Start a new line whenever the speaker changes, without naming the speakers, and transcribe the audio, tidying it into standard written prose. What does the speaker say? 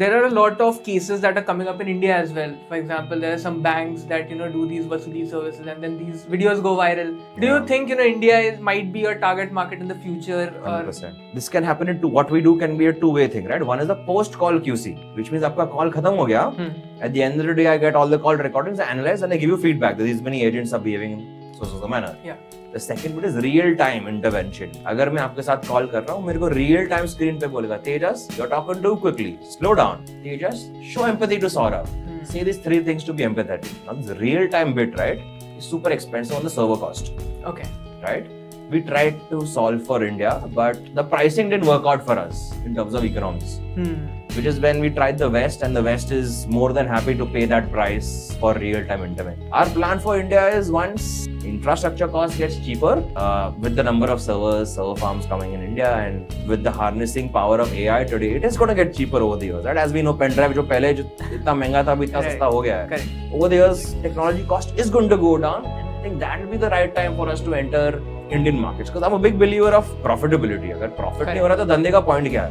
There are a lot of cases that are coming up in India as well. For example, there are some banks that do these vasuli services, and then these videos go viral. Do you
Yeah.
think India might be a target market in the future? Or
100%. This can happen into what we do can be a two-way thing, right? One is the post-call QC, which means आपका call खत्म हो गया. At the end of the day, I get all the call recordings, I analyze, and I give you feedback that these many agents are behaving in so manner.
Yeah.
The second bit is real time intervention. अगर मैं आपके साथ call कर रहा हूँ, मेरे को real time screen पे बोलेगा, तेजस, you're talking too quickly, slow down. Tejas, show empathy to Saurabh. Say these three things to be empathetic. Now this real time bit, right, is super expensive on the server cost,
Okay.
right? We tried to solve for India, but the pricing didn't work out for us in terms of economics. Which is when we tried the West, and the West is more than happy to pay that price for real-time intervention. Our plan for India is once infrastructure cost gets cheaper, with the number of servers, server farms coming in India, and with the harnessing power of AI today, it is going to get cheaper over the years. Right? As we know, pen drive जो पहले जो इतना महंगा था, अभी इतना सस्ता हो गया है.
Correct.
Over the years, technology cost is going to go down, and I think that will be the right time for us to enter Indian markets. Because I'm a big believer of profitability. अगर profit नहीं हो रहा तो धंधे का point क्या है?